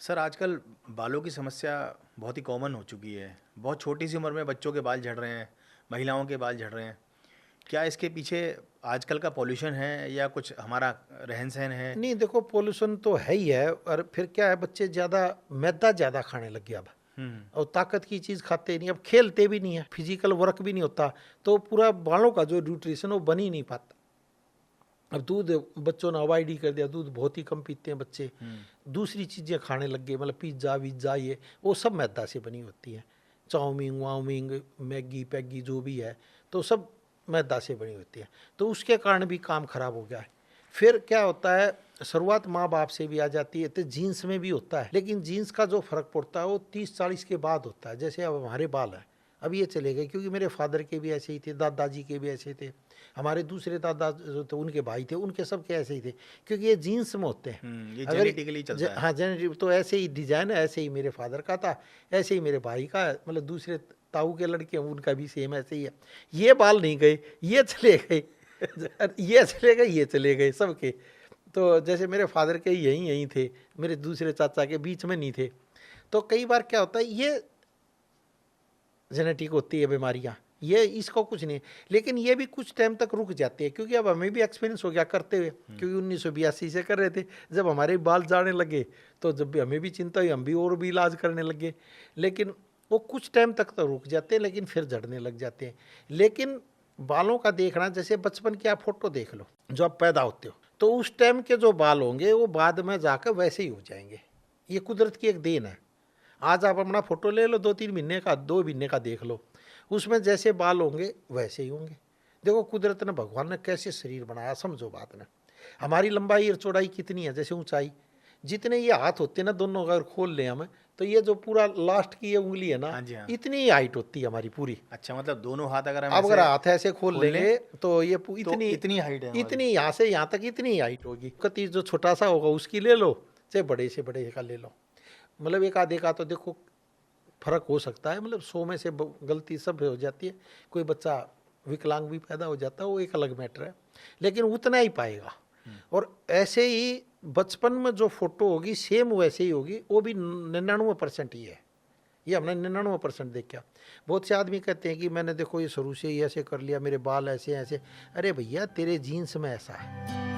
Sir आजकल बालों की समस्या बहुत ही कॉमन हो चुकी है। बहुत छोटी सी उम्र में बच्चों के बाल झड़ रहे हैं, महिलाओं के बाल झड़ रहे हैं। क्या इसके पीछे आजकल का पॉल्यूशन है या कुछ हमारा रहन-सहन है? नहीं, देखो पोल्यूशन तो है ही है। और फिर क्या है, बच्चे ज़्यादा मैदा ज़्यादा खाने लग गया अब। हुँ, और ताकत की चीज़ खाते नहीं, अब खेलते भी नहीं है, फिजिकल वर्क भी नहीं होता। तो पूरा बालों का जो न्यूट्रिशन वो बन ही नहीं पाता। अब दूध बच्चों ने अवॉइड ही कर दिया, दूध बहुत ही कम पीते हैं बच्चे। हुँ, दूसरी चीज़ें खाने लग गए, मतलब पिज्ज़ा विज्ज़ा, ये वो सब मैदा से बनी होती हैं। चाउमीन वाउमीन, मैगी पैगी जो भी है, तो सब मैदा से बनी होती है। तो उसके कारण भी काम खराब हो गया है। फिर क्या होता है, शुरुआत माँ बाप से भी आ जाती है, तो जीन्स में भी होता है। लेकिन जीन्स का जो फर्क पड़ता है वो 30-40 के बाद होता है। जैसे अब हमारे बाल हैं, अब ये चले गए, क्योंकि मेरे फादर के भी ऐसे ही थे, दादाजी के भी ऐसे थे, हमारे दूसरे दादा जो थे उनके भाई थे, उनके सब के ऐसे ही थे, क्योंकि ये जीन्स में होते हैं। ये अगर जेनेटिकली चलता है। हाँ, जेनेटिव तो ऐसे ही डिजाइन है, ऐसे ही मेरे फादर का था, ऐसे ही मेरे भाई का है, मतलब दूसरे ताऊ के लड़के हैं उनका भी सेम ऐसे ही है। ये बाल नहीं गए, ये चले गए ये चले गए, ये चले गए सबके। तो जैसे मेरे फादर के यहीं यहीं थे, मेरे दूसरे चाचा के बीच में नहीं थे। तो कई बार क्या होता है, ये जेनेटिक होती है बीमारियाँ, ये इसको कुछ नहीं। लेकिन ये भी कुछ टाइम तक रुक जाती है, क्योंकि अब हमें भी एक्सपीरियंस हो गया करते हुए, क्योंकि 1982 से कर रहे थे। जब हमारे बाल जाने लगे तो जब भी हमें भी चिंता हुई, हम भी और भी इलाज करने लगे। लेकिन वो कुछ टाइम तक तो रुक जाते हैं, लेकिन फिर झड़ने लग जाते हैं। लेकिन बालों का देखना, जैसे बचपन की आप फोटो देख लो, जो आप पैदा होते हो, तो उस टाइम के जो बाल होंगे वो बाद में जाकर वैसे ही हो जाएंगे। ये कुदरत की एक देन है। आज आप अपना फोटो ले लो, 2-3 महीने का, 2 महीने का देख लो, उसमें जैसे बाल होंगे वैसे ही होंगे। देखो कुदरत ने, भगवान ने कैसे शरीर बनाया, समझो बात ने। हमारी लंबाई और चौड़ाई कितनी है, जैसे ऊंचाई, जितने ये हाथ होते हैं ना दोनों, अगर खोल लें हम, तो ये जो पूरा लास्ट की ये उंगली है ना, हाँ जी, हाँ। इतनी ही हाइट होती है हमारी पूरी। अच्छा, मतलब दोनों हाथ अगर हम अब अगर ऐसे हाथ ऐसे खोल खोल लें लेंगे तो ये तो इतनी इतनी हाइट है हमारी। इतनी, यहाँ से यहाँ तक इतनी हाइट होगी। कति जो छोटा सा होगा उसकी ले लो, चाहे बड़े से बड़े का ले लो, मतलब एक आधे का तो देखो फर्क हो सकता है। मतलब 100 में से गलती सब हो जाती है। कोई बच्चा विकलांग भी पैदा हो जाता है, वो एक अलग मैटर है, लेकिन उतना ही पाएगा। और ऐसे ही बचपन में जो फोटो होगी सेम वैसे ही होगी, वो भी 99% ही है। ये हमने 99% देखा। बहुत से आदमी कहते हैं कि मैंने देखो ये शुरू से ही ऐसे कर लिया, मेरे बाल ऐसे ऐसे। अरे भैया, तेरे जीन्स में ऐसा है,